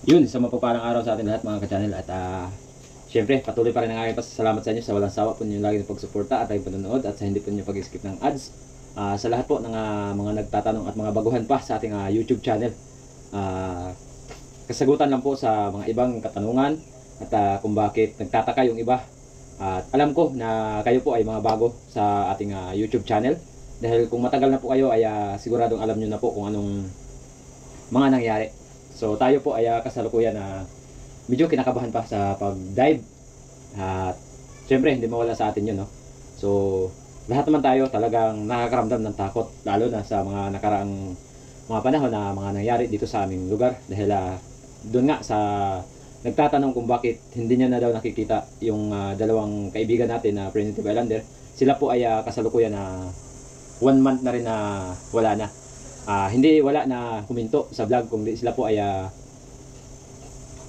Yun, sa mapagpalang araw sa atin lahat mga ka-channel. At syempre, patuloy pa rin ang aking pasasalamat sa inyo sa walang sawa po ninyo lagi ng pagsuporta at ay panonood at sa hindi po ninyo pag-skip ng ads. Sa lahat po ng mga nagtatanong at mga baguhan pa sa ating YouTube channel. Kasagutan lang po sa mga ibang katanungan at kung bakit nagtataka yung iba. At alam ko na kayo po ay mga bago sa ating YouTube channel. Dahil kung matagal na po kayo ay siguradong alam nyo na po kung anong mga nangyari. So tayo po ay kasalukuyan na medyo kinakabahan pa sa pag-dive. At syempre hindi mawala sa atin yun, no? So lahat naman tayo talagang nakakaramdam ng takot, lalo na sa mga nakaraang mga panahon na mga nangyari dito sa aming lugar. Dahil doon nga sa nagtatanong kung bakit hindi niya na daw nakikita yung dalawang kaibigan natin na Primitive Islander. Sila po ay kasalukuyan na 1 month na rin na wala na. Hindi wala na huminto sa vlog, kundi sila po ay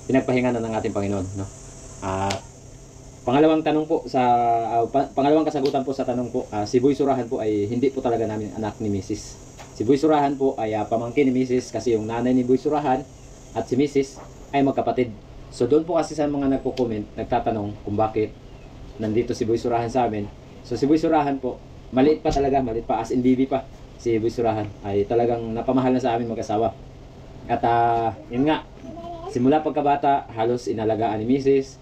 pinagpahinga na ng ating Panginoon, no? Pangalawang tanong po sa pangalawang kasagutan po sa tanong po, si Boy Surahan po ay hindi po talaga namin anak ni Mrs. Si Boy Surahan po ay pamangkin ni Mrs. kasi yung nanay ni Boy Surahan at si Mrs. ay magkapatid. So doon po kasi sa mga nagko-comment, nagtatanong kung bakit nandito si Boy Surahan sa amin. So si Boy Surahan po, maliit pa talaga, maliit pa as in baby pa. Si Boy Surahan ay talagang napamahal na sa amin mag-asawa. At yun nga, simula pagkabata, halos inalagaan ni Mrs.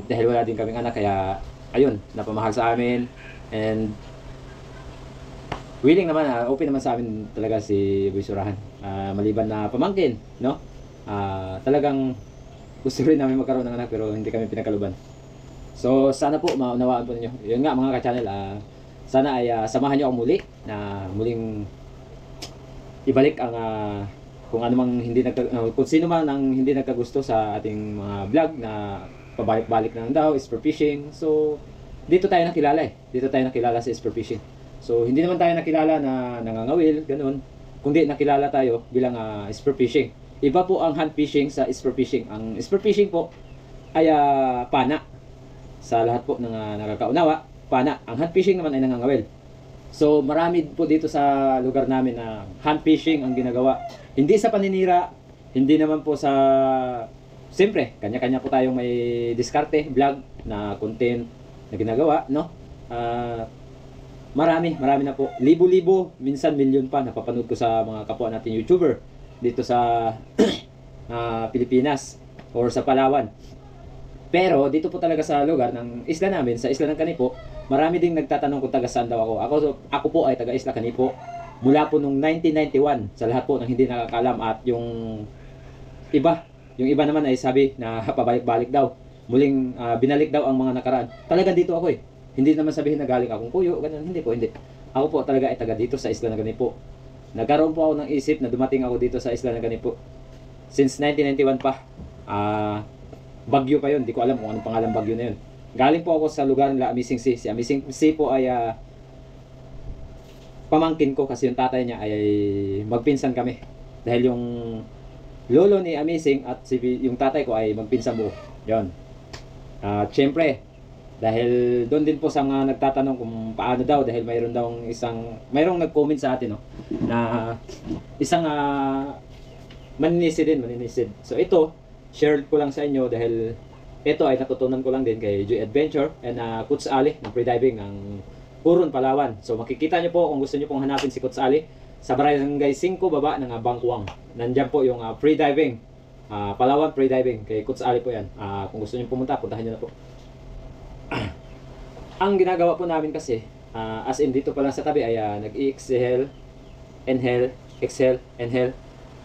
Dahil wala din kaming anak, kaya ayun, napamahal sa amin. And willing naman, open naman sa amin talaga si Boy Surahan. Maliban na pamangkin, no? Talagang gusto rin namin magkaroon ng anak pero hindi kami pinakaluban. So sana po maunawaan po ninyo. Yun nga mga ka-channel, sana ay samahan niyo ako muli na muling ibalik ang kung ano mang hindi kung sino man ang hindi nagkagusto sa ating mga vlog na pabalik-balik na lang daw is for fishing. So dito tayo nakilala Dito tayo nakilala sa spear fishing. So hindi naman tayo nakilala na nangangawil, ganun. Kundi nakilala tayo bilang spear fishing. Iba po ang hunt fishing sa spear fishing. Ang spear fishing po ay pana. Sa lahat po ng nakakaunawa, pana. Ang hunt fishing naman ay nangangawil. So marami po dito sa lugar namin na hunt fishing ang ginagawa. Hindi sa paninira, hindi naman po sa... Siyempre, kanya-kanya po tayong may diskarte, vlog na content na ginagawa, no? Marami na po. Libo-libo, minsan milyon pa napapanood ko sa mga kapwa natin YouTuber dito sa Pilipinas or sa Palawan. Pero dito po talaga sa lugar ng isla namin, sa isla ng Kanipo, marami ding nagtatanong kung taga saan daw ako. Ako po ay taga isla Kanipo mula po nung 1991, sa lahat po ng hindi nakakalam. At yung iba naman ay sabi na pabalik-balik daw. Muling binalik daw ang mga nakaraan. Talaga dito ako Hindi naman sabihin na galing akong Kuyo, ganun. Hindi po, hindi. Ako po talaga ay taga dito sa isla ng Kanipo. Nagkaroon po ako ng isip na dumating ako dito sa isla ng Kanipo since 1991 pa. Bagyo pa yun, di ko alam kung anong pangalan bagyo na yun. Galing po ako sa lugar nila Amazing Sea. Si Amazing Sea po ay pamangkin ko kasi yung tatay niya ay magpinsan kami. Dahil yung lolo ni Amazing at yung tatay ko ay magpinsan buo. Yun. Siyempre, dahil doon din po sa mga nagtatanong kung paano daw, dahil mayroong nag-comment sa atin, no, na isang maninisid. So ito, share ko lang sa inyo dahil ito ay natutunan ko lang din kay Joy Adventure and Coach Ali ng freediving ng Puron, Palawan. So makikita nyo po kung gusto nyo pong hanapin si Coach Ali sa Barangay 5 baba ng Bangkuang. Nandyan po yung freediving, Palawan freediving kay Coach Ali po yan. Kung gusto nyo pumunta, puntahan nyo na po. Ang ginagawa po namin kasi, as in dito pa lang sa tabi ay nag-exhale, inhale, exhale, inhale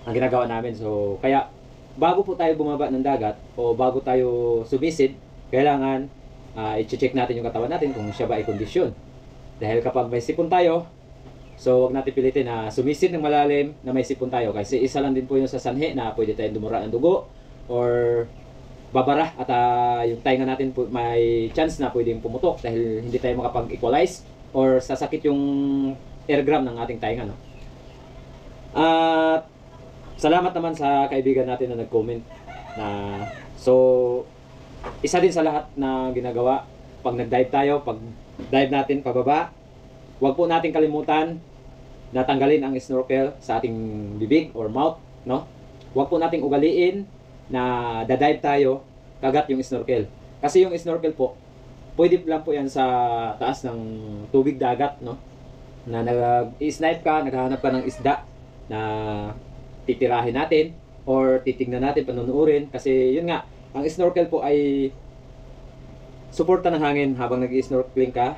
ang ginagawa namin. So kaya bago po tayo bumaba ng dagat o bago tayo sumisid, kailangan i-check natin yung katawan natin kung siya ba ay kondisyon. Dahil kapag may sipon tayo, so wag natin pilitin na sumisid ng malalim na may sipon tayo. Kasi isa lang din po yung sa sanhi na pwede tayong dumura ng dugo or babara at yung tainga natin po may chance na pwedeng pumutok dahil hindi tayo makapag-equalize or sasakit yung airgram ng ating tainga, no? At salamat naman sa kaibigan natin na nag-comment na so isa din sa lahat na ginagawa pag nag-dive tayo, pag dive natin pababa, huwag po natin kalimutan na tanggalin ang snorkel sa ating bibig or mouth, no? Huwag po nating ugaliin na dadive tayo kagat yung snorkel. Kasi yung snorkel po, pwede lang po yan sa taas ng tubig dagat, no? Na nag-snipe ka, naghahanap ka ng isda na titirahin natin or titignan natin, panunuurin. Kasi yun nga, ang snorkel po ay suporta ng hangin habang nag-snorkeling ka.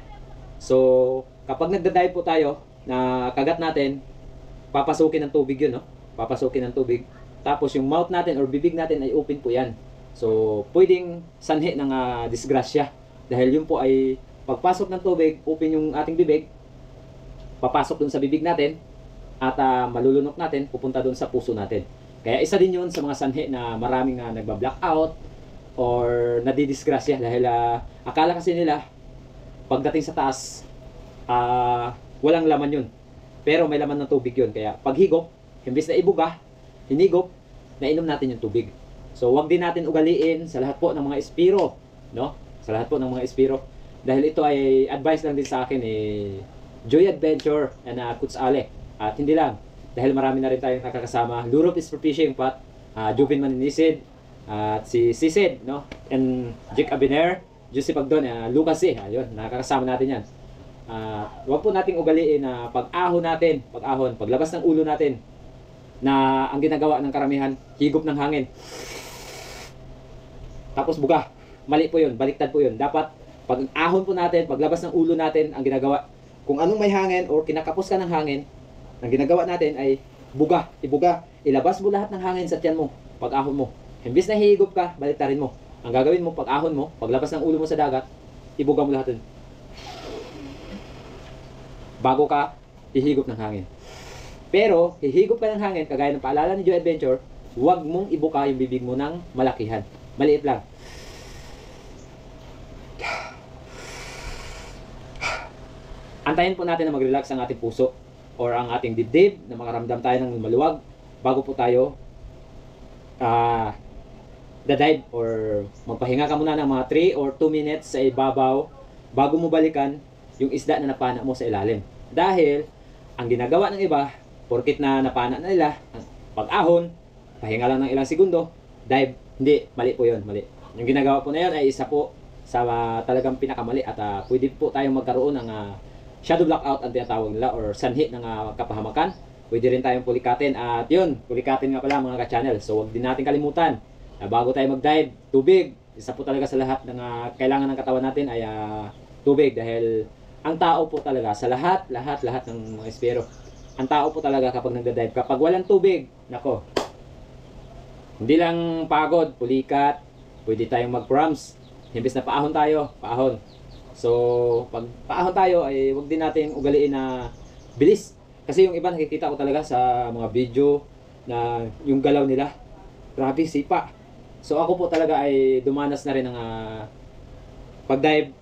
So, kapag nagda-dive po tayo na kagat natin, papasukin ng tubig yun, no? Papasukin ng tubig. Tapos yung mouth natin or bibig natin ay open po yan. So, pwedeng sanhi ng disgrasya. Dahil yun po ay pagpasok ng tubig, open yung ating bibig, papasok dun sa bibig natin, at malulunok natin, pupunta dun sa puso natin. Kaya isa din yun sa mga sanhi na maraming nagba-blackout or nadidisgrasya dahil akala kasi nila pagdating sa taas, walang laman yun. Pero may laman ng tubig yun. Kaya paghigop, imbis na ibuga, hinigop, nainom natin yung tubig. So, wag din natin ugaliin sa lahat po ng mga espiro, no? Sa lahat po ng mga espiro. Dahil ito ay advice lang din sa akin Joy Adventure and Coach Ale. At hindi lang, dahil marami na rin tayong nakakasama. Lurop is for fishing pot, Juvin Maninisid, at si Sisid, no? And Jake Abiner, Juicy Pagdon, Lucas ayun, nakakasama natin yan. Huwag po nating ugaliin na pag-ahon natin, paglabas ng ulo natin, na ang ginagawa ng karamihan, higop ng hangin. Tapos buga. Mali po yun, baliktad po yun. Dapat, pag-ahon po natin, paglabas ng ulo natin, ang ginagawa, kung anong may hangin or kinakapos ka ng hangin, ang ginagawa natin ay buga, ibuga. Ilabas mo lahat ng hangin sa tiyan mo, pag-ahon mo. Imbis na hihigop ka, baliktarin mo. Ang gagawin mo, pag-ahon mo, paglabas ng ulo mo sa dagat, ibuga mo lahat yun. Bago ka, hihigop ng hangin. Pero, hihigop ka ng hangin, kagaya ng paalala ni Joy Adventure, huwag mong ibuka yung bibig mo ng malakihan. Maliit lang. Antayin po natin na mag-relax ang ating puso or ang ating dibdib, na makaramdam tayo ng maluwag bago po tayo dadive or magpahinga ka muna ng mga 3 or 2 minutes sa ibabaw bago mo balikan yung isda na napana mo sa ilalim. Dahil, ang ginagawa ng iba, porkit na napana na nila, pag-ahon, pahinga lang ng ilang segundo, dive. Hindi, mali po yun, mali. Yung ginagawa po na yun ay isa po sa talagang pinakamali at pwede po tayong magkaroon ng shadow blackout ang tinatawag nila or sanhi ng kapahamakan. Pwede rin tayong pulikatin at yun, pulikatin nga pala mga ka-channel. So huwag din natin kalimutan na bago tayo mag-dive, tubig. Isa po talaga sa lahat ng kailangan ng katawan natin ay tubig dahil ang tao po talaga sa lahat ng mga espiro. Ang tao po talaga kapag nagda-dive, kapag walang tubig, nako, hindi lang pagod, pulikat, pwede tayong mag-cramps. Imbes na paahon tayo, paahon. So, pag paahon tayo, ay wag din natin ugaliin na bilis. Kasi yung iba nakikita ko talaga sa mga video na yung galaw nila, grabe, sipa. So, ako po talaga ay dumanas na rin ng pag-dive.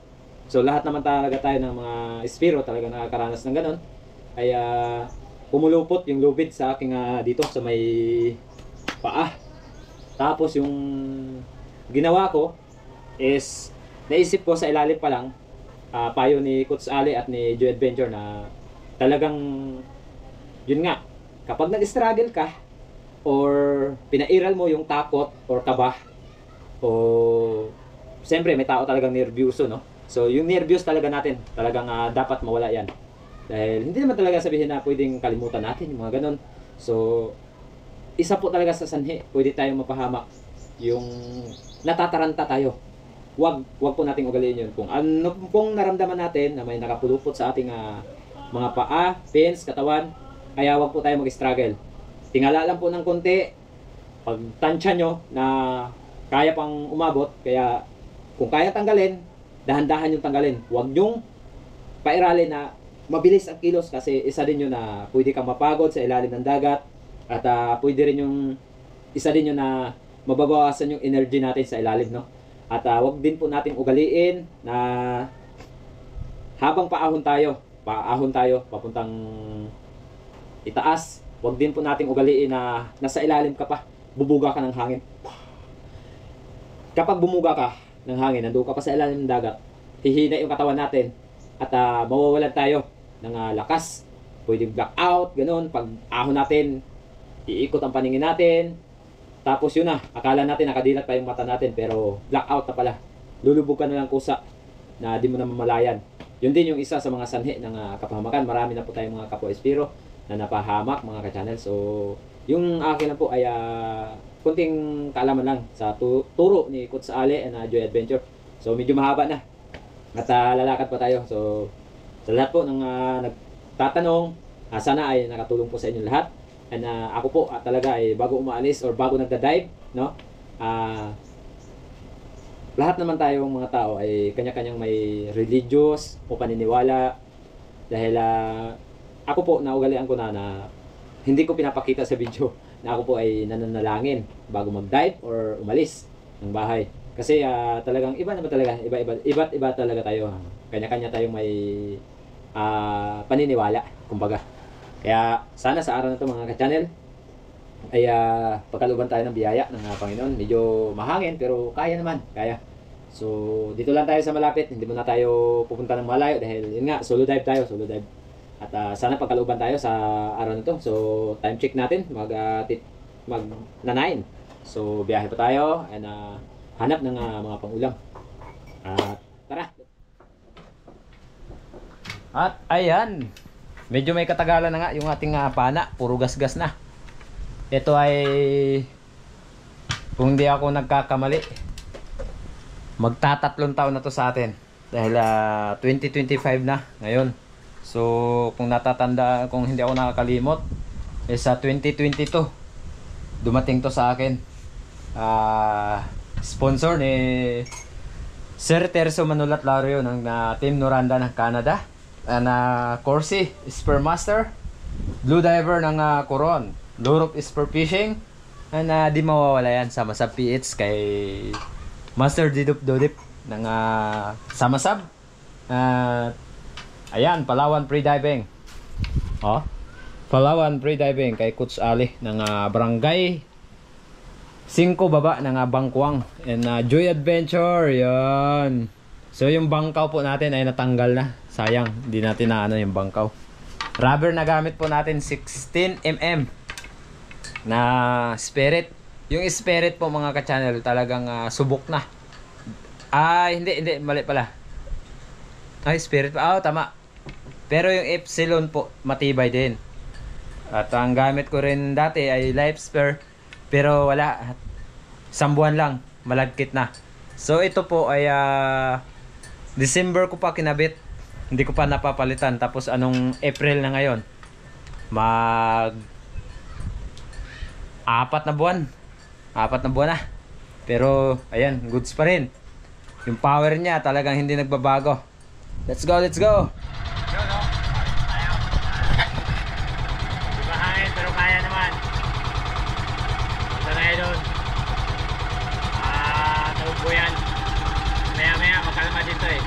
So, lahat naman talaga tayo ng mga espiro talaga nakakaranas ng ganon. Ay pumulupot yung lubid sa aking dito sa may paa. Tapos yung ginawa ko is naisip ko sa ilalim pa lang payo ni Coach Ali at ni Joy Adventure na talagang yun nga, kapag nag-struggle ka or pinairal mo yung takot or kaba o siyempre may tao talagang nervyoso, no? So yung nervyos talaga natin talagang dapat mawala yan dahil hindi naman talaga sabihin na pwedeng kalimutan natin yung mga ganon. So isa po talaga sa sanhi, pwede tayong mapahamak yung natataranta tayo. Wag po nating ugaliin yun. Kung ano pong naramdaman natin na may nakapulupot sa ating mga paa, pins, katawan, kaya wag po tayo mag-struggle. Tingala lang po ng konti, pag tansya nyo na kaya pang umabot, kaya kung kaya tanggalin, dahan-dahan yung tanggalin. Wag nyong pairalin na mabilis ang kilos kasi isa din yun na pwede kang mapagod sa ilalim ng dagat. At pwede rin yung isa din yun na mababawasan yung energy natin sa ilalim, no? At wag din po nating ugaliin na habang paahon tayo papuntang itaas, wag din po nating ugaliin na nasa ilalim ka pa, bubuga ka ng hangin. Kapag bumuga ka ng hangin, nandoon ka pa sa ilalim ng dagat, hihina yung katawan natin at mawawalan tayo ng lakas. Pwedeng blackout, ganun. Pag ahon natin, iikot ang paningin natin, Tapos yun na, akala natin nakadilat pa yung mata natin pero blackout na pala. Lulubog ka na lang kusa na di mo na mamalayan. Yun din yung isa sa mga sanhi ng kapahamakan. Marami na po tayong mga kapwa espiro na napahamak mga ka-channel. So, yung akin lang po ay kunting kaalaman lang sa turo ni Coach Ale and Joy Adventure. So, medyo mahaba na. At lalakad pa tayo. So, sa lahat po ng nagtatanong, sana ay nakatulong po sa inyo lahat. And ako po talaga ay bago umaalis or bago nagda-dive, no? Lahat naman tayong mga tao ay kanya-kanyang may religious o paniniwala. Dahil ako po naugalian ko na hindi ko pinapakita sa video na ako po ay nananalangin bago mag-dive or umalis ng bahay. Kasi talagang iba naman talaga, iba't iba talaga tayo. Kanya-kanya tayong may paniniwala, kumbaga. Kaya sana sa araw na ito mga ka-channel ay pagkaluban tayo ng biyaya ng Panginoon. Medyo mahangin pero kaya naman, kaya. So dito lang tayo sa malapit, hindi muna tayo pupunta ng malayo dahil yun nga, solo dive tayo, solo dive. At sana pagkaluban tayo sa araw na ito. So time check natin, mag na 9. So biyahe pa tayo and hanap ng mga pangulam. Tara! At ayan, medyo may katagalan na nga yung ating pana, puro gas-gas na. Ito ay, kung hindi ako nagkakamali, magtatatlong taon na to sa atin. Dahil 2025 na ngayon. So, kung natatanda, kung hindi ako nakakalimot, sa 2022, dumating to sa akin. Sponsor ni Sir Terso Manulat Lario ng Team Noranda ng Canada. Corsi Spearmaster, Blue Diver ng Coron, Lurop Spearfishing, and di mawawala yan Samasab PH kay Master Didup Dodip ng Samasab. Ayan, Palawan Pre-Diving. Palawan Pre-Diving kay Coach Ali ng Barangay 5 baba ng Bangkwang. And Joy Adventure, yan. So yung bangkaw po natin ay natanggal na. Sayang, hindi natin na yung bangkaw. Rubber na gamit po natin 16mm na spirit. Yung spirit po mga ka-channel talagang subok na. Hindi, mali pala. Spirit pa. Tama. Pero yung Epsilon po matibay din. At ang gamit ko rin dati ay life spare. Pero wala. 1 buwan lang, malagkit na. So ito po ay December ko pa kinabit. Hindi ko pa napapalitan. Tapos anong April na ngayon? 4 na buwan. 4 na buwan na. Pero ayan, goods pa rin. Yung power niya talagang hindi nagbabago. Let's go, let's go. Ibahain pero kaya naman. Sanay doon. Naubo yan. Maya makalma dito eh.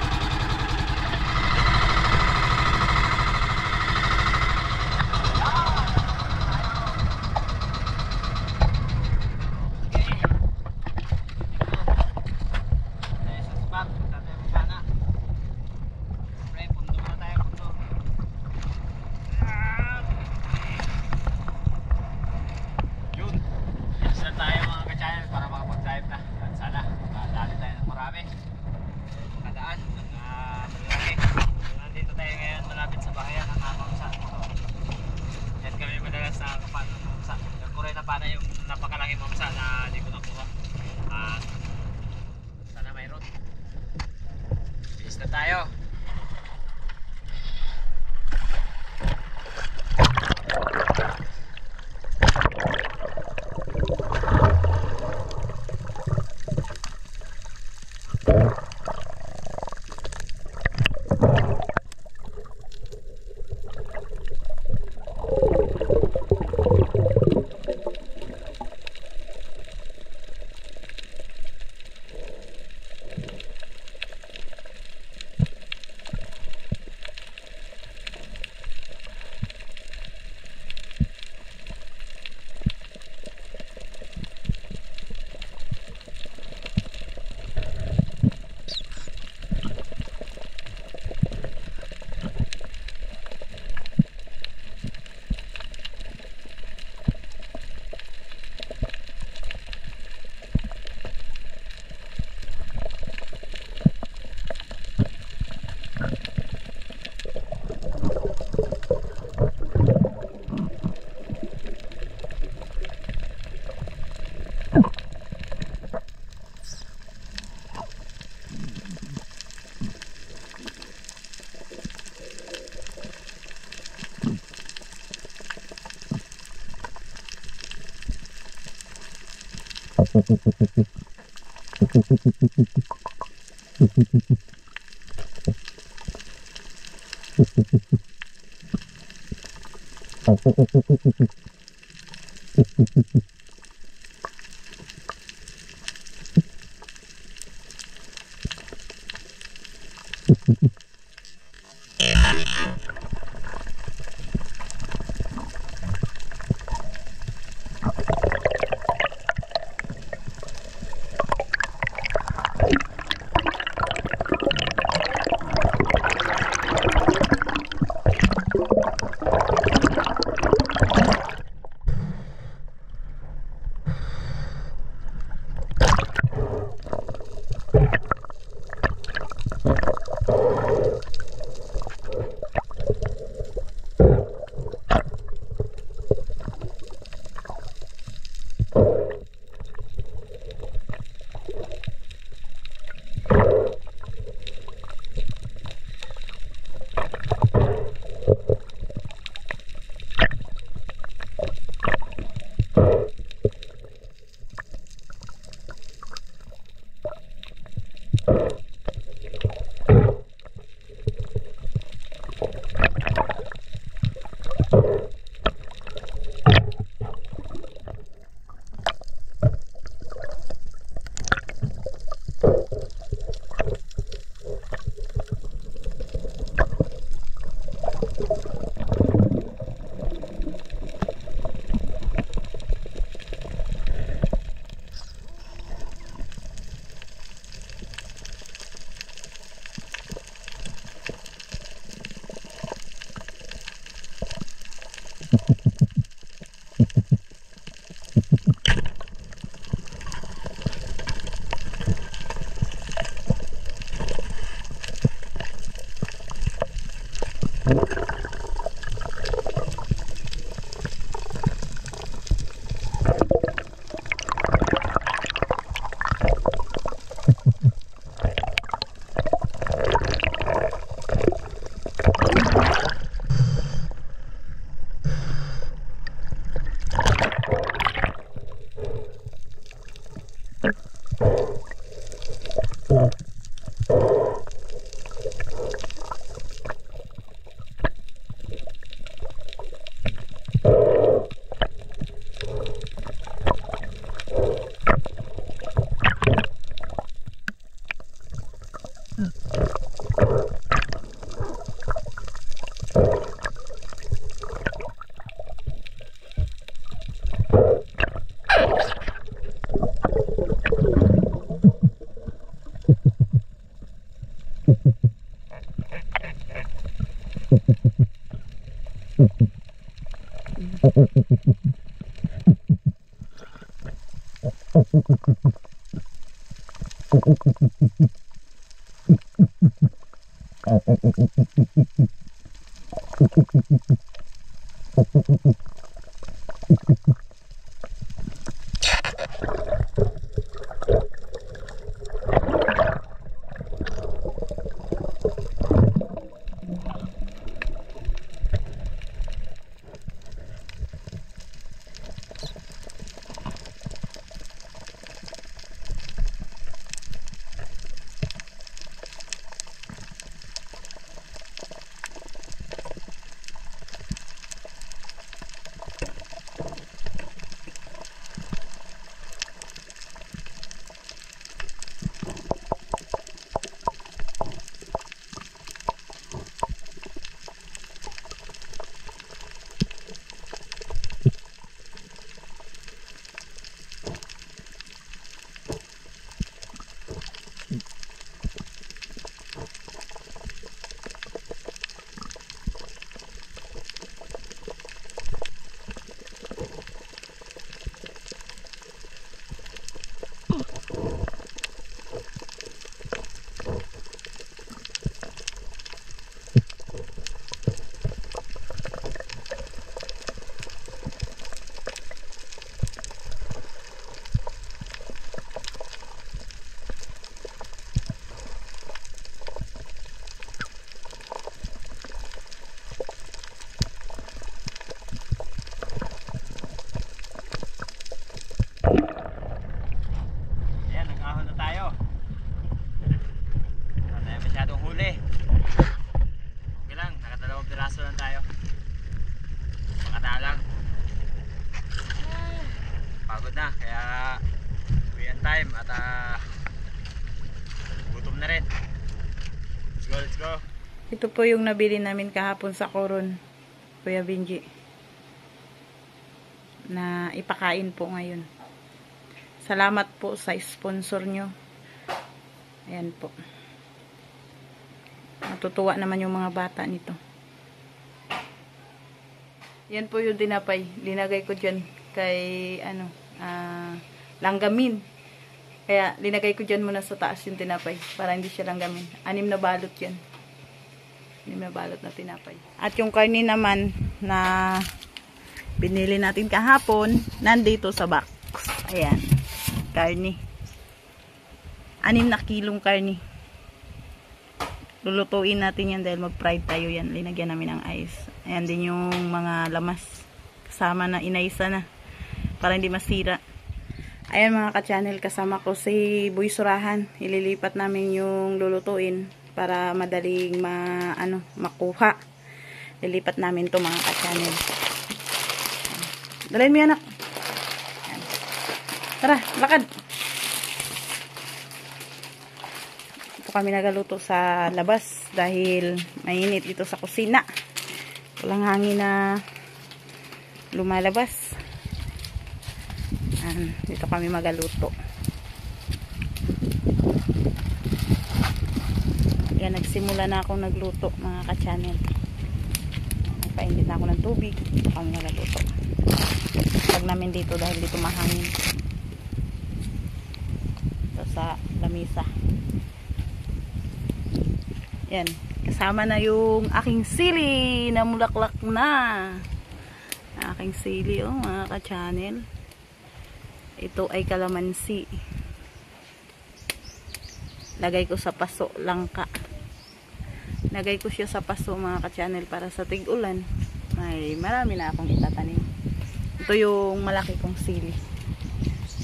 time at gutom na rin. Let's go, let's go. Ito po yung nabili namin kahapon sa Coron, Kuya Benji, na ipakain po ngayon. Salamat po sa sponsor nyo. Ayan po. Natutuwa naman yung mga bata nito. Yan po yung tinapay. Linagay ko dyan kay langgamin. Kaya linagay ko dyan muna sa taas yung tinapay para hindi siya langgamin. 6 na balot yan. 6 na balot na tinapay. At yung karne naman na binili natin kahapon, nandito sa box. Ayan. Karne. 6 na kilong karne. Lulutuin natin yan dahil mag-fried tayo yan. Linagyan namin ng ice. Ayan din yung mga lamas. Kasama na, inaisa na. Para hindi masira. Ayan mga ka-channel, kasama ko si Boy Surahan. Ililipat namin yung lulutuin para madaling makuha. Lilipat namin to mga ka-channel. Dalhin mo yan, anak. Ayan. Tara, lakad. Kami nagaluto sa labas dahil mainit dito sa kusina. Walang hangin na lumalabas. Dito kami magaluto. Yan, nagsimula na akong nagluto mga ka-channel. Nagpainit na ako ng tubig. Dito kami nagaluto. Pag namin dito dahil dito mahangin. Ito sa lamisa. Yan, kasama na yung aking sili na mulaklak na. Aking sili, oh, mga ka-channel. Ito ay kalamansi. Lagay ko sa paso, langka. Lagay ko siya sa paso, mga ka-channel, para sa tig-ulan. Ay, marami na akong itatanim. Ito yung malaki kong sili.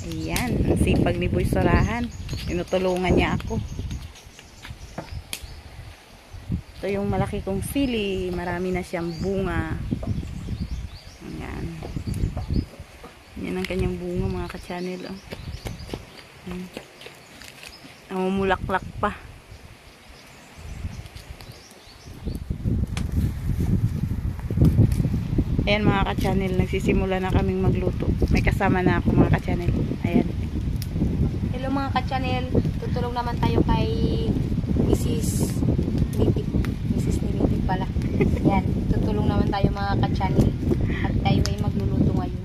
Ayan, ang sipag ni Boy Surahan. Tinutulungan niya ako. Ito yung malaki kong sili. Marami na siyang bunga. Ayan. Yan ang kanyang bunga mga ka-channel. Oh. Namumulaklak pa. Ayan mga ka-channel. Nagsisimula na kaming magluto. May kasama na ako mga ka-channel. Ayan. Hello mga ka-channel. Tutulong naman tayo kay Mrs. Nitip. Mrs. Nitip pala. Yan. Tutulong naman tayo mga ka-channel. At tayo ay magluluto ngayon.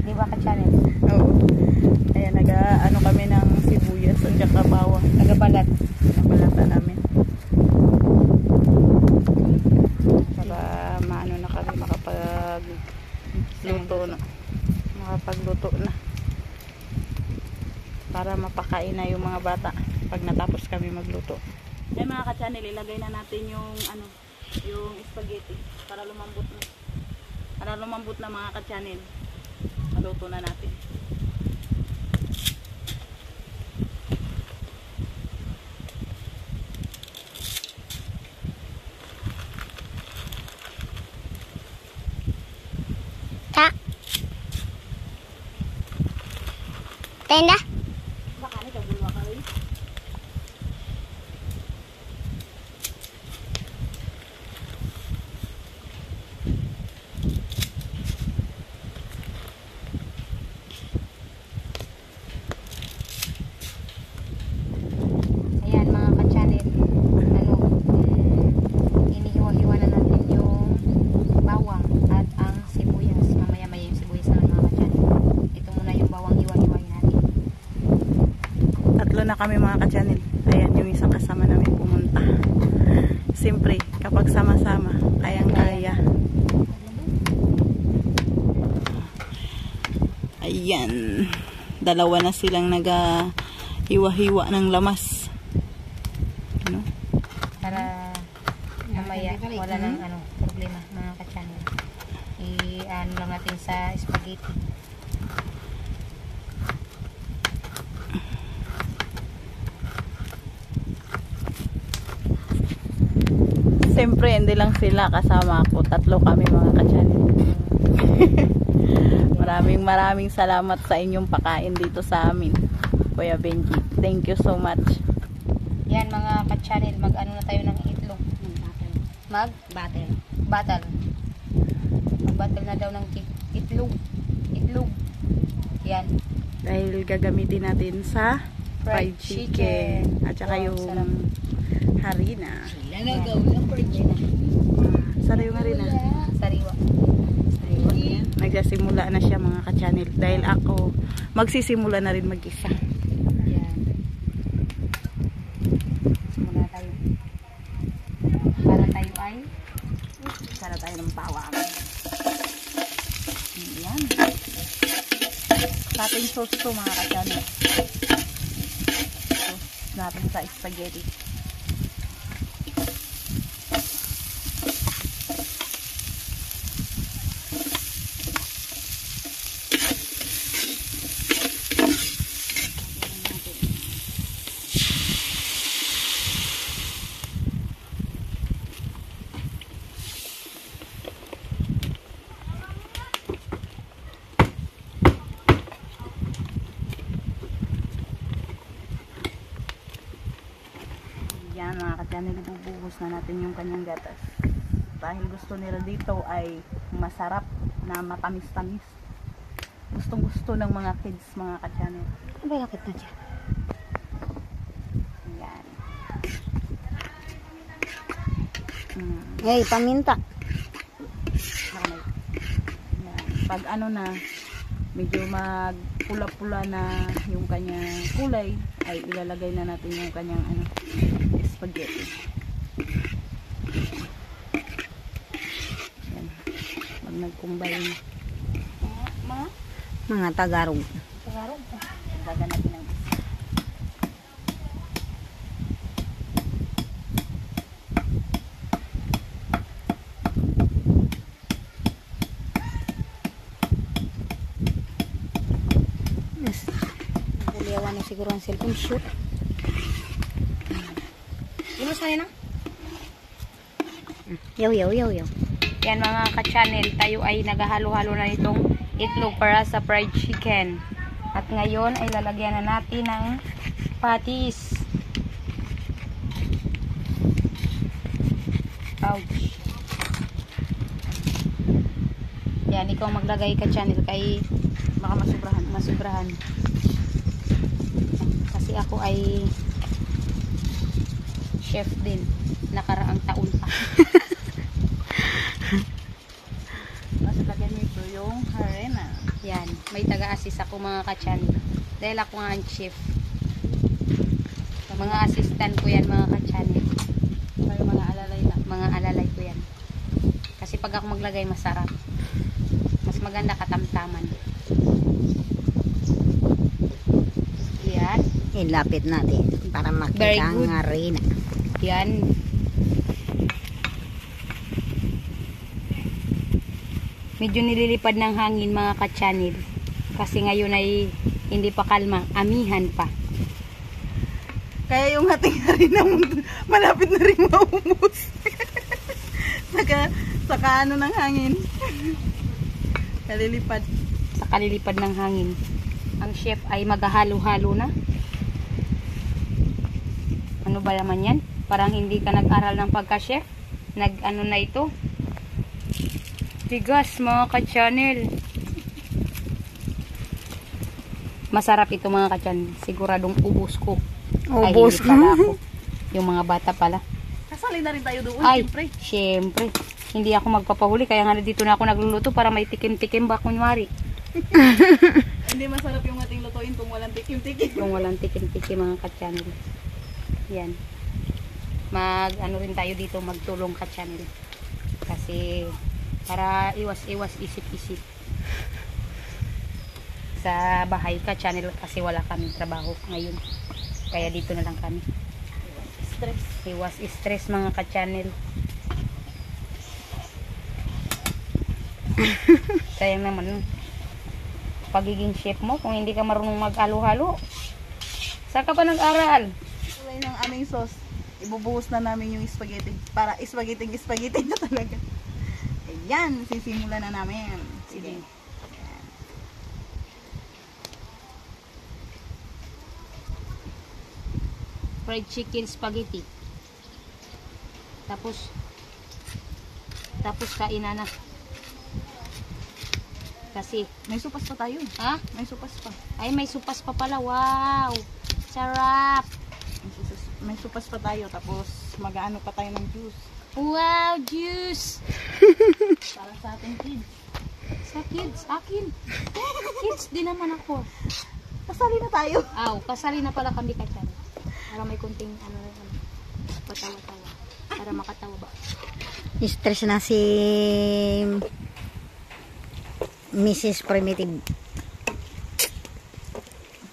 Di ba ka-channel? Oo. Ayan, nag-ano kami ng sibuyas at saka bawang. Nagabalat. Nabalatan namin. Para maano na kami makapagluto na. Makapagluto na. Para mapakain na yung mga bata pag natapos kami magluto. Ay mga ka-channel, ilagay na natin yung yung spaghetti para lumambot na. Para lumambot na mga ka-channel. Maluto na natin. Tenda? Baka ni kabulwa ka rin. Ayan mga ka-channel. Inihiwa-hiwa na natin yung bawang at ang sibuyas. Mamaya-maya yung sibuyas naman mga ka-channel. Ito muna yung bawang hiwa-hiwain natin. Tatlo na kami mga ka-channel. Ayan yung isang kasama namin pumunta. Siyempre, kapag sama-sama, kayang-kaya. Ayan. Dalawa na silang nag-hiwa-hiwa ng lamas. Ano? Para mamaya wala nang problema mga ka-channel. I-ano lang natin sa spaghetti. Siyempre, hindi lang sila kasama ako. Tatlo kami mga ka-channel. Maraming salamat sa inyong pakain dito sa amin, Kuya Benji. Thank you so much. Yan mga ka-channel, mag-ano na tayo ng itlog. Mag-battle. Mag-battle na daw ng itlog. Yan. Dahil gagamitin natin sa fried chicken. At saka Wow, yung sarap. harina. Lalagaw lang fried chicken. Sarap yung harina. Sariwa. Nagsasimula na siya mga ka-channel. Dahil ako, magsisimula na rin mag-isa. Yan. Simula tayo. Para tayo ng bawang. Ayan. Sa ating sauce to mga ka-channel. Sauce natin sa spaghetti. Yan mga ka-channel, ibubuhos na natin yung kanyang gatas. Dahil gusto nila dito ay masarap na matamis-tamis. Gustong gusto ng mga kids mga ka-channel. Ano ba lakit na dyan? Yan. Hey, paminta. Yan. Pag ano na, medyo magpula-pula na yung kanyang kulay, ay ilalagay na natin yung kanyang spaghetti. Yan. Pag nag-combine Mga Tagarog. Lagyan natin ng Yes. Buliawan na siguro ang cellphone. Shoot. Ilos na yun. Yaw. Yan mga ka-channel, tayo ay naghahalo-halo na nitong itlog para sa fried chicken. At ngayon ay lalagyan na natin ng patis. Ouch. Yan, ikaw maglagay ka-channel kay baka masubrahan. Kasi ako ay chef din nakaraang taon pa. Mas lagyan mo ito yung harina. Yan, may taga-assist ako mga ka-channel. Dahil ako nga ang chef. Mga assistant ko yan mga ka-channel. Kayo mga alalay na. Mga alalay ko yan. Kasi pag ako maglagay masarap. Mas maganda katamtaman. Yan. Ilapit natin para Very makita good. ang harina. Yan. Medyo nililipad ng hangin mga ka-channel. Kasi ngayon ay hindi pa kalma. Amihan pa. Kaya yung ating harina malapit na rin maubos. saka ano ng hangin. Kalilipad. Sa kalilipad ng hangin. Ang chef ay maghahalo-halo na. Ano ba naman yan? Parang hindi ka nag-aral ng pagka-chef. Nag-ano na ito. Tigas mga ka-channel. Masarap ito mga ka-channel. Siguradong ubos ko. Ay, Ubos hindi pala ako. Yung mga bata pala. Kasali na rin tayo doon, Ay, siyempre. syempre. Hindi ako magpapahuli. Kaya nga dito na ako nagluluto para may tikim-tikim ba kunwari. Hindi masarap yung ating lutuin kung walang tikim-tikim. Kung walang tikim-tikim mga ka-channel. Yan. Ano rin tayo dito, magtulong ka-channel. Kasi para iwas-iwas isip-isip. Sa bahay ka-channel kasi wala kaming trabaho ngayon. Kaya dito na lang kami. Stress. Iwas stress mga ka-channel. Sayang naman pagiging chef mo kung hindi ka marunong mag-halo-halo. Saan ka pa nag-aral? Kulay ng aming sauce. Ibubuhos na namin yung spaghetti. Para spaghetti na talaga. Ayan, sisimulan na namin. Sige. Ayan. fried chicken spaghetti. Tapos kainan na. Kasi, May supas pa tayo. ha? May supas pa. Ay, may supas pa pala. Wow! Sarap! May supas pa tayo. Tapos mag-ano pa tayo ng juice. Wow! Juice! Para sa ating kids. Sa kids, akin. Kids din naman ako. Kasali na tayo. Aw, kasali na pala kami ka dyan. Para may kunting patawa-tawa. Para makatawa ba? Stress na si Mrs. Primitive.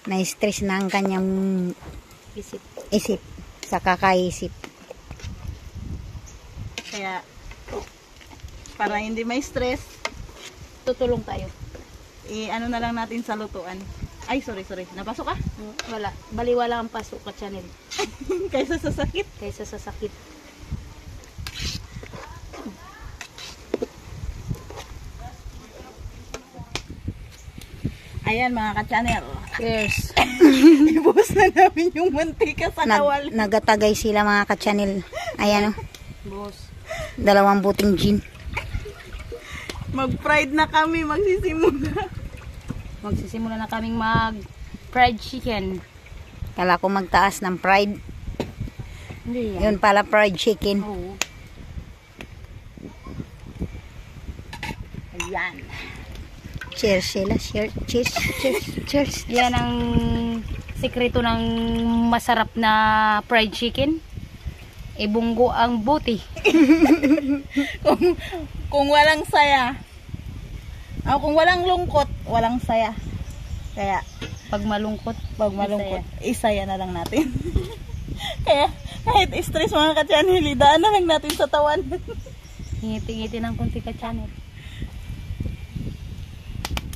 Na-stress na ang kanyang Isip. isip sa kakaisip. Kaya, para hindi may stress, Tutulong tayo. ano na lang natin sa lutuan. Ay, sorry. Napasok ka? Wala. Baliwala ang pasok ka channel. Kaysa sa sakit. Kaysa sa sakit. Ayan mga ka-channel. Cheers. Ibus na namin yung mantika sa kawal. Nagatagay sila mga ka-channel. Ayan o, Boss. 2 buting gin. Mag-fried na kami, magsisimula. Magsisimula na kaming fried chicken. Kala ko magtaas ng fried. Hindi Yun pala fried chicken. Oo. Ayan. Cheers sila. Cheers. Yan ang sikreto ng masarap na fried chicken. Ibunggo ang buti. Kung walang saya, kung walang lungkot, walang saya. Kaya, Pag malungkot, pag malungkot, isaya na lang natin. Kaya, kahit stress mga ka-channel, idaan na lang natin sa tawan. ngiti-ngiti ng kunti ka channel.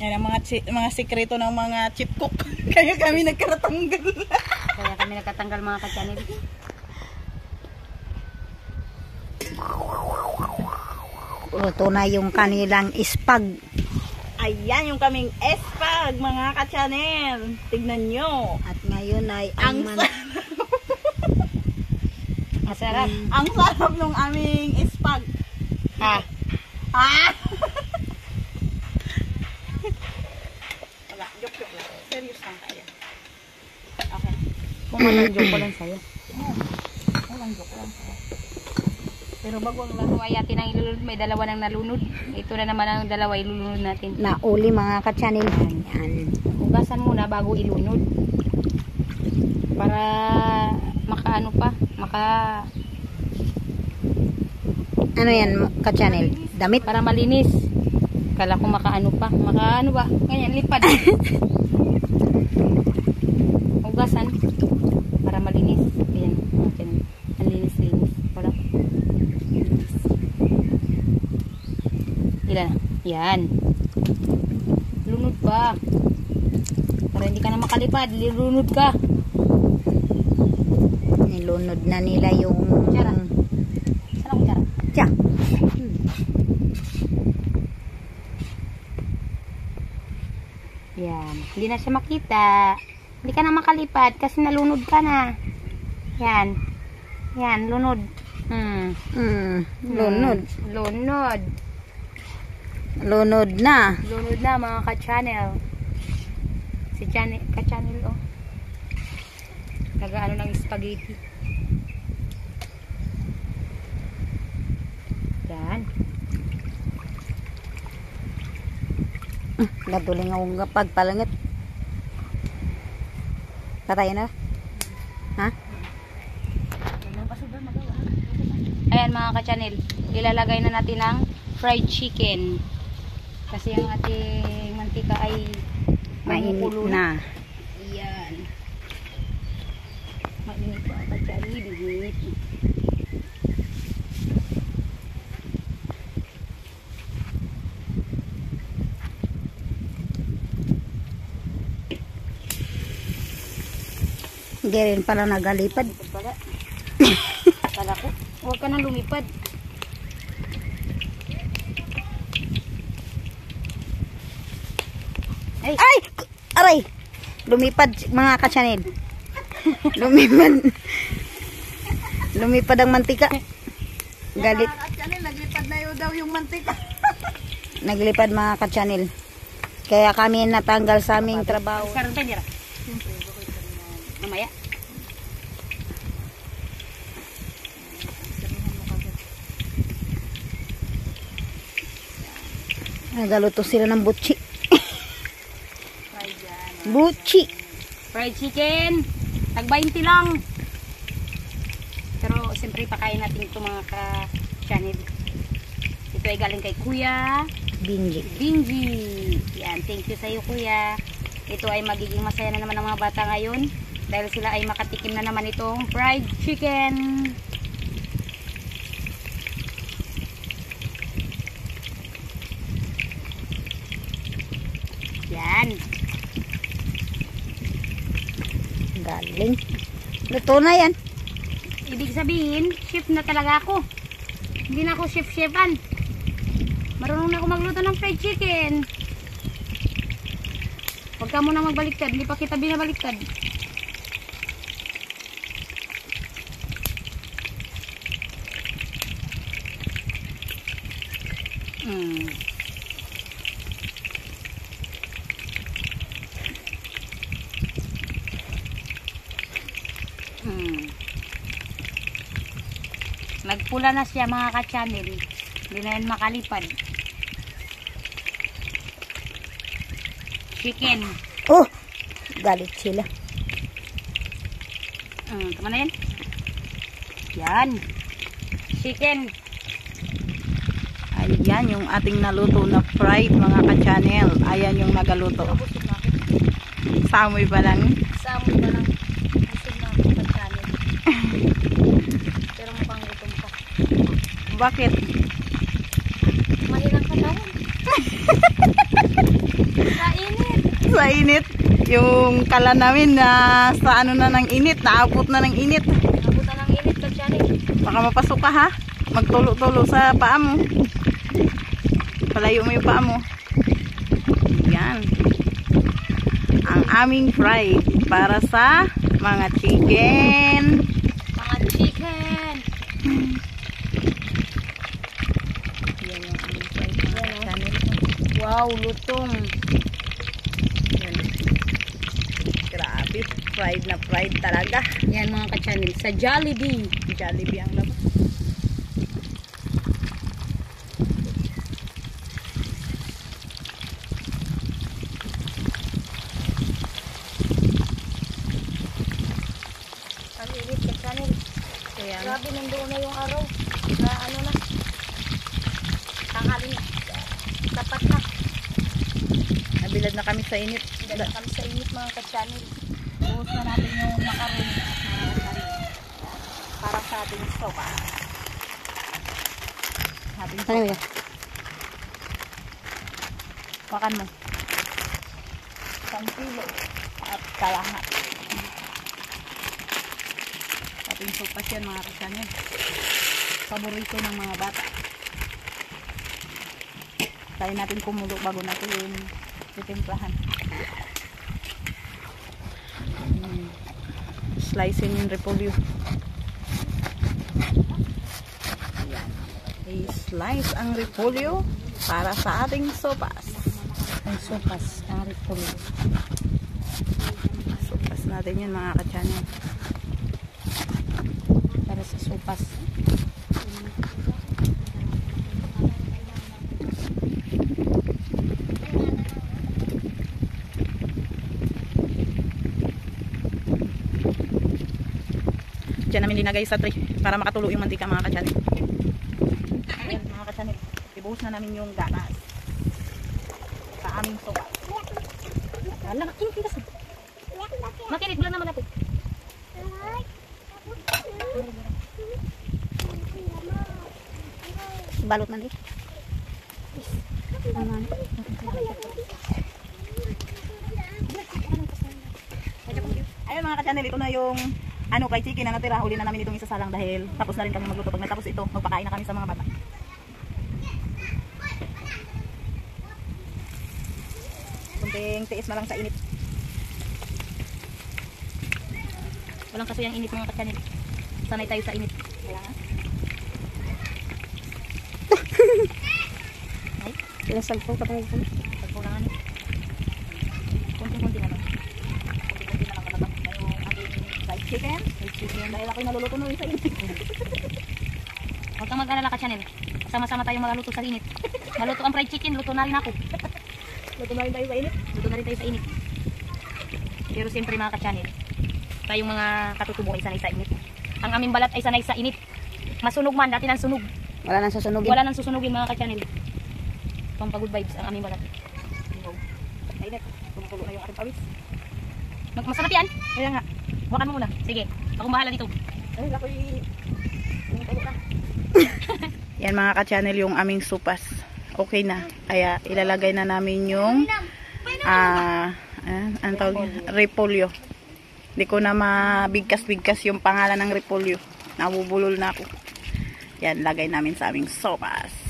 Yan ang mga sikreto ng mga cheat cook. Kaya kami nagkaratanggal. Kaya kami nakatanggal mga ka-channel. Luto na yung kanilang ispag. Ayan yung kaming espag mga ka-channel. Tignan nyo. At ngayon ay Ang Masarap. Ang sarap ng aming espag. Ha? Ah! Wala, joke lang. Serious lang tayo. Okay. Kung walang joke ko lang sa'yo. Walang joke lang. Pero bago ang lahuayatin ang ilulunod, may dalawa nang nalunod. Ito na naman ang dalawa ilulunod natin. nauli mga ka-channel. Ayan. Hugasan muna bago ilunod. Para makaano pa, Ano yan ka-channel? Damit? para malinis. Kala ko makaano pa, makaano ba? Ganyan, lipad. Hugasan para malinis. Ayan, ayan. Ang linis-linis. Wala. Linis. Ilan? Yan. Lunod pa. Para hindi ka na makalipad, lilunod ka. Nilunod na nila yung Kutsara. Saan ang kutsara? Tiyan. Yan. Hindi na siya makita. Hindi ka na makalipad kasi nalunod ka na. Yan. Yan, lunod. Lunod. Lunod. Lunod na. Lunod na mga ka-channel. Si ka-channel oh. Nag-ano ng spaghetti. Yan. Laduling ang pagpalangit. Patay na. Ha? Ayan mga ka-channel. Ilalagay na natin ang fried chicken. Kasi ang ating mantika ay Mainit mamukulo na. Ayan. Mainit pa ka-channel. Mainit. Hindi rin pala nagalipad. Pala. Kala ko. Huwag ka nang lumipad. Ay! Aray! Lumipad mga ka-channel. Lumipad ang mantika. Galit. Naglipad na yun daw yung mantika. Naglipad mga ka-channel. Kaya kami natanggal sa aming trabaho. Karon tayo nira. Mamaya. Nagaluto sila ng butchi. Butchi. Fried chicken. Tag 20 lang. Pero siyempre pakain natin ito mga ka-channel. Ito ay galing kay Kuya Binji. Binji. Yan, thank you sa iyo Kuya. Ito ay magiging masaya na naman ng mga bata ngayon. Dahil sila ay makatikim na naman itong fried chicken. Yan. Galing. Luto na yan. Ibig sabihin, chef na talaga ako. Hindi na ako chef-chefan. Marunong na ako magluto ng fried chicken. Huwag ka muna magbaliktad. Hindi pa kita binabaliktad. Nagpula na siya mga ka-channel. Hindi na yan makalipad. Chicken. Oh! Galit sila. Tama na yan. Yan. Chicken. Ayan yung ating naluto na fried mga ka-channel. Ayan yung nagaluto. Samoy pa lang. Samoy pa lang. Busog na ako ka-channel. Pero mukhang gutom pa. Bakit? Mahilang katawan. Sa init. Sa init. Yung kala namin na sa ano na ng init. Naabot na ng init. Nabutan ng init ka-channel. Baka mapasok ka ha. Magtulo-tulo sa paa mo. Palayo mo yung paa mo. Yan. Ang aming fried para sa mga chicken. Mga chicken. Yan yung aming fried mga channel. Wow, lutong. Yan. Grabe. Fried na fried talaga. Yan mga ka-channel. Sa Jollibee. Jollibee ang labas. Ang init ka-channel. Kaya Grabe, nandoon na yung araw. Na ano na. Tanghali na. Tapat na. nabilad na kami sa init. Dala kami sa init mga ka-channel. Buhos na natin yung macaroni at mga sarili. Para sa ating sopa. Ating Ano sopa. yun? Pakan mo. 1 kilo at kalahat. Ating sopas yan mga ka-channel. Paborito ng mga bata. Tayo natin kumulo bago natin titimplahan. Slicing yung repolyo. Ayan. I-slice ang repolyo para sa ating sopas. Ang sopas. Ang repolyo. Sopas natin yun mga ka-channel. Para sa sopas. Diyan namin linagay sa tray para makatulo yung mantika mga ka-channel. Ayan mga ka-channel. Ibuhos na namin yung gatas sa aming sopas. Alam, kinit kasi. Makinit, bulan naman natin. Balot man din. Ayun mga ka-channel, ito na yung ano kay chicken na natira. Huli na namin itong isasalang dahil tapos na rin kami magluto. Pag natapos ito, magpakain na kami sa mga bata. Kunting tiis na lang sa init. Walang kaso yung init mga ka-channel. Sanay tayo sa init. Wala nga. Ay, Pinasagpo ka tayo. tagpo na nga ni. Kunti-kunti na lang. Kunti-kunti na lang kalabang. Ngayong ating fried chicken. Fried chicken. Dahil ako'y naluluto na rin sa init. Huwag kang mag-alala ka-channel. Sama-sama tayong magaluto sa init. Maluto ang fried chicken, luto na rin ako. Luto na rin tayo sa init. Luto na rin tayo sa init. Pero siyempre mga ka-channel, tayong mga katutubo ay sanay sa init. Ang aming balat ay sanay sa init. Masunog man, dati nang sunog. Wala nang susunugin. Wala nang susunugin mga ka-channel. Pampagood vibes ang aming balat. Mainit. Kumukulo na yung ating pawis. Masarap yan. Kaya nga. Huwakan mo muna. Sige. Ako bahala dito. Ay, ako'y... Yan mga ka-channel yung aming supas. Okay na. Kaya ilalagay na namin yung ang tawag yun? Repolyo. Hindi ko na mabigkas-bigkas yung pangalan ng repolyo. Nabubulol na ako. Yan, lagay namin sa aming sopas.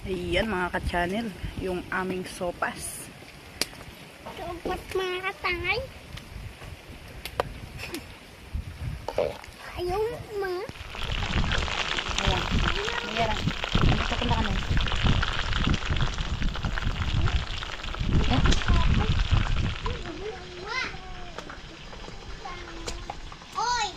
Ayan mga ka-channel, yung aming sopas. Sopas mga katangay. Ayaw mga. Ayan. Mayara. Ito pala ka nun. Oy!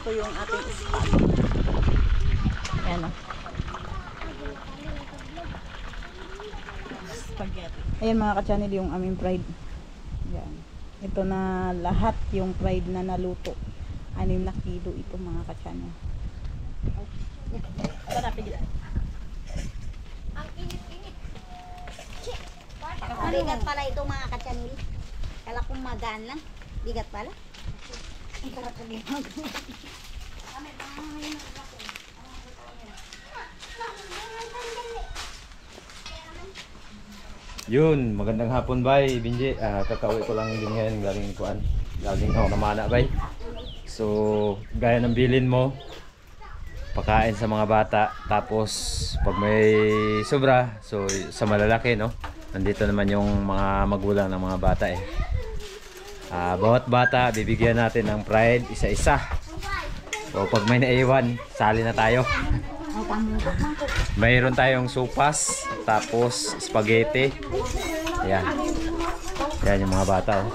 Ito yung ating spag. Ayan o. Spaghetti. Ayan mga ka-channel yung aming fried. Ayan. Ito na lahat yung fried na naluto. 6 na kilo ito mga ka-channel. Bigat pala ito mga ka-channel. Kala kong magaan lang. Bigat pala. Ang sarap na limag. Yun, magandang hapon bay, Binji. Kakauwi ko lang din ngayon galing kuan. Galing ako namana bay. So, gaya ng bilin mo, pakain sa mga bata. Tapos, pag may sobra, so sa malalaki, no? Nandito naman yung mga magulang ng mga bata eh. Bawat bata, bibigyan natin ng pride isa-isa. So, pag may naiwan, sali na tayo. Mayroon tayong supas, tapos spaghetti. Ayan. Ayan yung mga bata. Oh.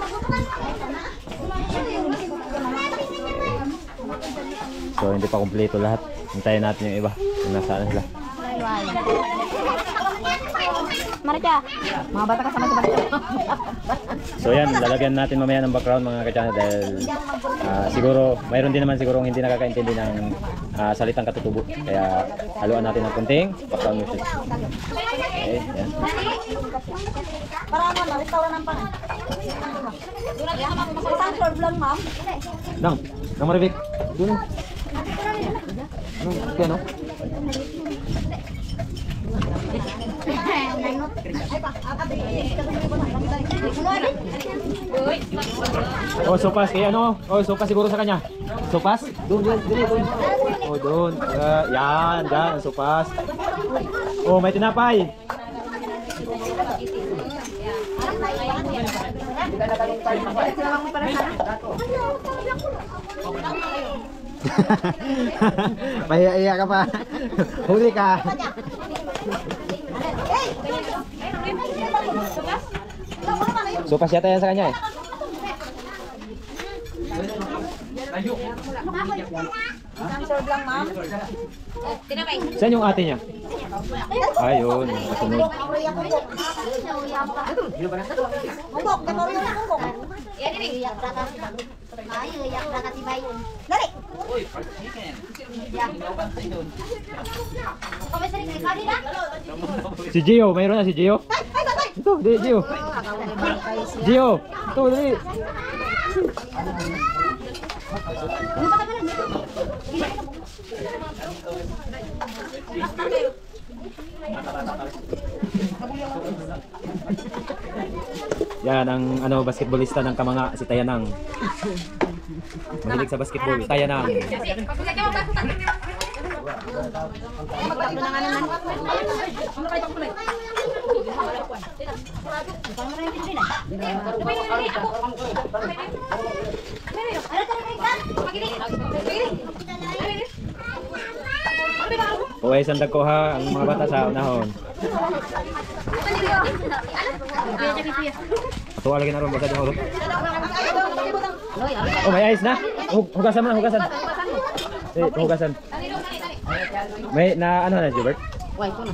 So, hindi pa kumpleto lahat. Hintayin natin yung iba. Kung nasaan sila. Marika, mga bata kasama sa balik. So yan, lalagyan natin mamaya ng background mga ka-channel dahil siguro, mayroon din naman siguro hindi nakakaintindi ng salitang katutubo. Kaya haluan natin ng kunting background music. Okay, yan. Para ano, restaurant ng pangan. Isang short vlog, ma'am. Nang Maribik. Doon. Okay, no? Oh, sopas kaya ano? Oh, sopas siguro sa kanya. Sopas? Doon. Oh, doon. Yan, dyan, sopas. Oh, may tinapay. Pahiya ka pa. Huli ka. Sopas yata yan sa kanya eh. Short lang, ma'am. Saan yung ate niya? Ayun, kasunod. Mungkok, demoro yung mungkok. Dali. Si Gio, mayroon na si Gio? Ito, di, Gio. Gio, ito, dali. Yan ang ano basketballista ng Kamanga, si Tayanang. Mahilig sa basketball, Tayanang. Uy, sandag ko ha ang mga bata sa unahon. Tuwa lagi na ron basta dito. Oh, may ice na. Hugasan mo na, hugasan. Hugasan. May na ano na, Gilbert? Why, ito na.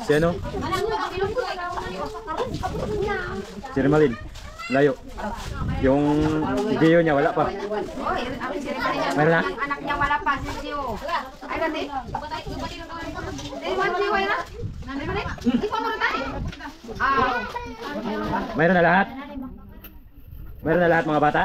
Si ano? Si Rimalin. Layo. Yung video niya wala pa. Meron na? Anak niya wala pa, sisiyo. Ay, gandi. Meron na lahat? Meron na lahat mga bata?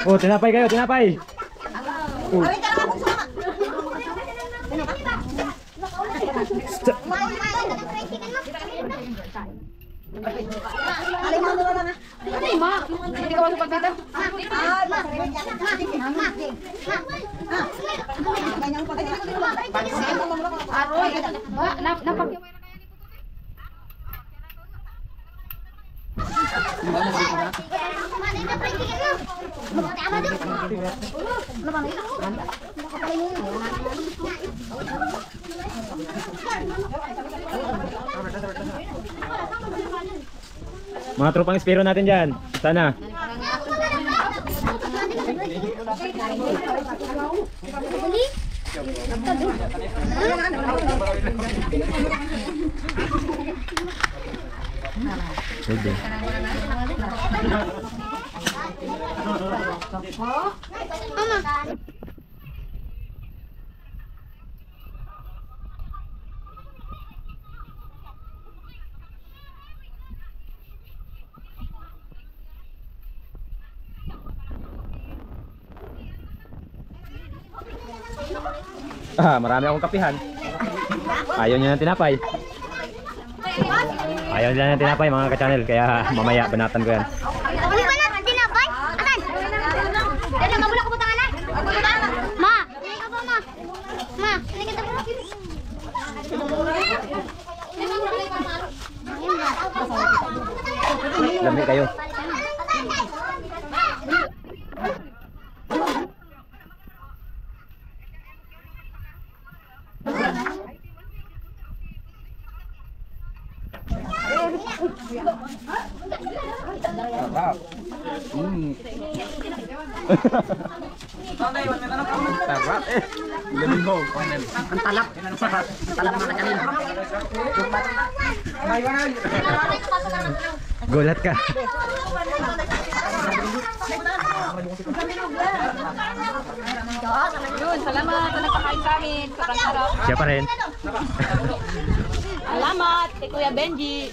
Oh, tinapay kayo, tinapay. Mga tropang espiro natin dyan. Sana. Pwede. Marami akong kapihan. Ayaw niya ng tinapay. Ayaw nila ng tinapay mga ka-channel. Kaya mamaya banatan ko yan. Ano ba na? Tinapay? Atan? Dali, mabula ko putang alay. Ma! Hindi ka ba, ma? Ma, hindi ka ba? Lamig kayo. Ang talap. Ang talap mga kanil. Gulat ka. Yun, salamat sa nagpakain sa amin. Sobrang sarap. Siya pa rin. Salamat kay Kuya Benji.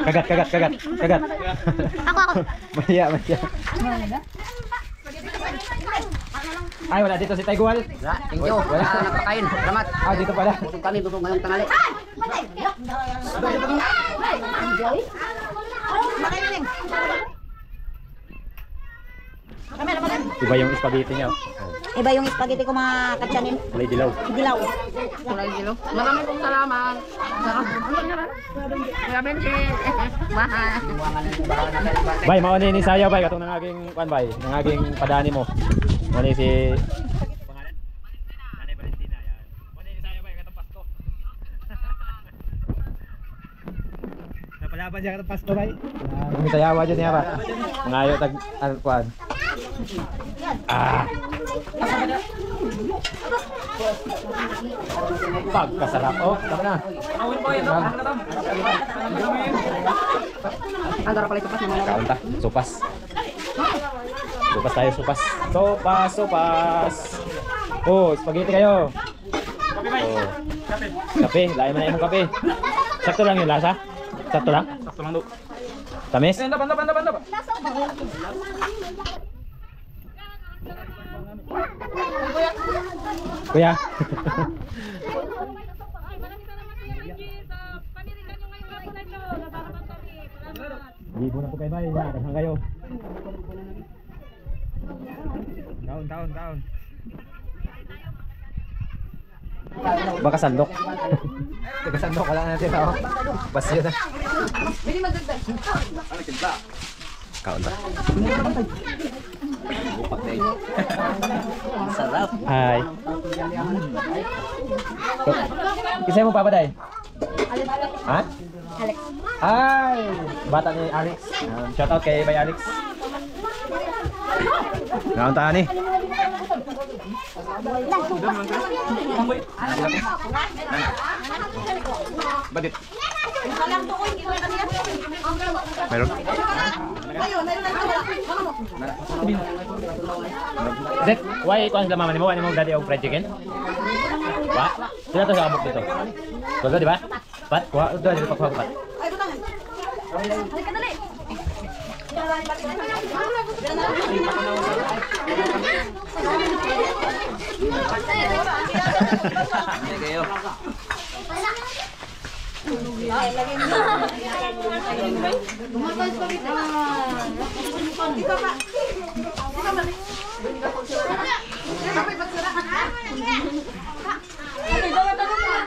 Kagat. Ako. Maya. Ay, wala dito si Taigual. Thank you. Wala nagpakain. Salamat. Dito pala. Busog kami, busog ngayong tangali. Makiling. Iba yung spaghetti niya. Iba yung spaghetti ko mga ka-channel. Kulay dilaw. Dilaw. Maraming pong salamat. Mahal. Bay, mauni ni sayo bay katong nang aging kuan bay, nang aging padani mo. Mauni si pangalan? Nanay Valentina yan. Mauni ni sayo bay katong Pasko. Napalaban siya katong Pasko bay. Kung sayawa dyan niya ba? Ngayo tag kuan. Pagkasarap. Oh, tama na. Kaon ta, sopas. Sopas tayo, sopas. Sopas. Oh, spaghetti kayo. Oh. Kape, lain mo na yung kape. Sakto lang yung lasa? Sakto lang? Sakto lang do. Tamis? Banda. Kuya. Libo na po kayo ba? Daghang kayo. Down. Baka sandok. Baka sandok wala natin ako. Basta yun na. Kaon ta. Sarap. Hi. Kisay mo papaday? Ha? Alex. Hi. Bata ni Alex. Shout out kay Bay Alex. Kaon ta ni. Badit. Meron? Zet, why kung ang mama ni mo? Ano mo dati yung fried chicken? Wa? Sila to sa abok dito. Kuha di ba? Pat? Kuha dito pa kuha pat. Kayo.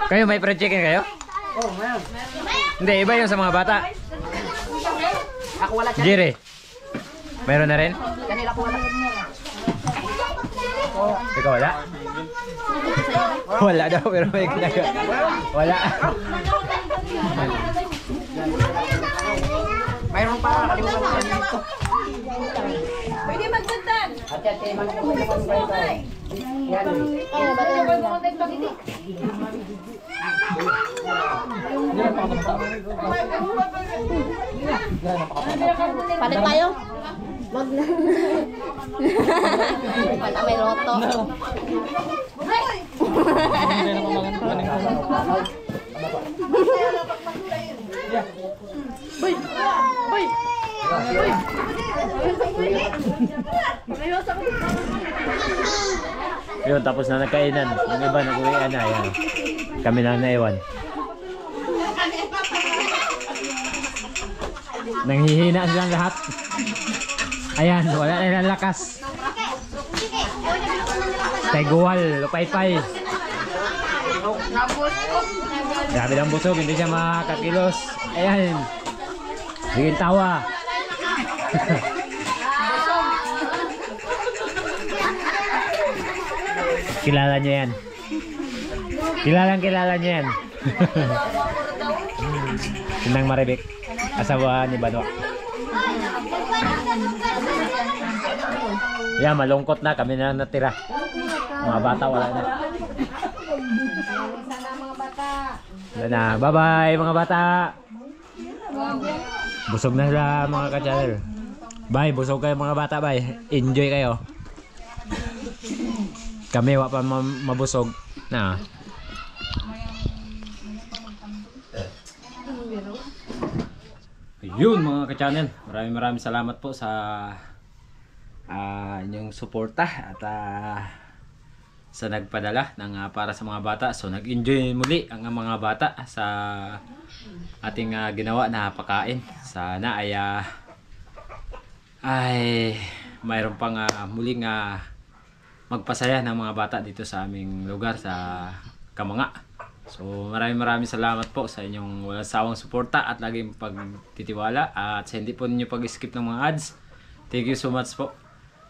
Kayo may fried chicken kayo? Oh, mayroon. Hindi, iba yung sa mga bata. Ako wala dyan. Jire. Mayroon na rin? Kanila ko wala. Ikaw wala? Wala daw pero may ginagawa. Wala. Mayroon pa. Kalimutan ko yan dito. Pwede magdagdag. Ate, magpapagpapagpapagpapag. Yan. Palit tayo? Wag na. Wala may loto. Yun, tapos na nagkainan. Yung iba nag-uwian na. Yan. Kami na naiwan. Nanghihina silang lahat. Ayan, wala na ilang lakas. Tegual, lupay-pay. Grabe lang busog, hindi siya makakakilos. Ayan. Bigil tawa. Kilala niya yan. Kilala niya yan. Sinang Maribek. Asawa ni Banwa. Yan, malungkot na. Kami na natira. Mga bata wala na. Wala na. Bye-bye mga bata. Busog na sila mga ka-channel. Bye, busog kayo mga bata. Bye. Enjoy kayo. Kami wa pa mabusog na. Yun mga ka-channel. Maraming salamat po sa inyong suporta at sa nagpadala ng para sa mga bata. So nag-enjoy muli ang mga bata sa ating ginawa na pagkain. Sana ay mayroon pang muling magpasaya ng mga bata dito sa aming lugar sa Kamanga. So maraming salamat po sa inyong walang sawang suporta at laging pagtitiwala at sa hindi po ninyo pag-skip ng mga ads. Thank you so much po.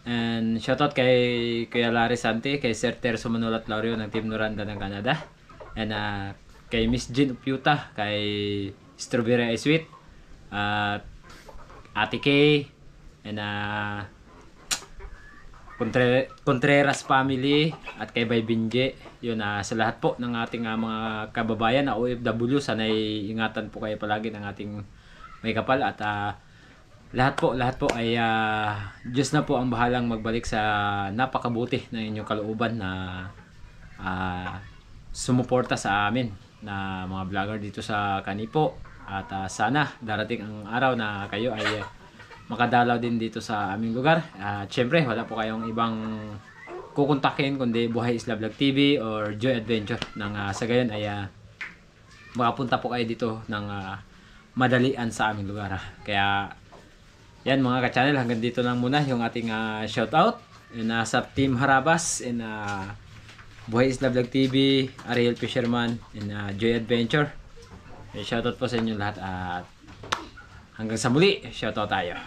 And shoutout kay Kuya Larry Sante, kay Sir Terso Manulat Laurio ng Team Noranda ng Canada. And kay Miss Jean Upiuta, kay Strawberry Ice Sweet, at Ate Kay, and Contreras family, at kay Bay Binje. Yun, sa lahat po ng ating mga kababayan na OFW, sana'y ingatan po kayo palagi ng ating may kapal. At lahat po ay Diyos na po ang bahalang magbalik sa napakabuti ng inyong kalooban na sumuporta sa amin na mga vlogger dito sa Kanipo. At sana darating ang araw na kayo ay makadalaw din dito sa aming lugar. At syempre wala po kayong ibang kukontakin kundi Buhay Isla Vlog TV or Joy Adventure. Sa gayon ay makapunta po kayo dito ng madalian sa aming lugar. Kaya yan mga ka-channel, hanggang dito lang muna yung ating shoutout sa Team Harabas, and Buhay Isla Vlog TV, Ariel Fisherman, and Joy Adventure. Shoutout po sa inyo lahat at hanggang sa muli, shoutout tayo.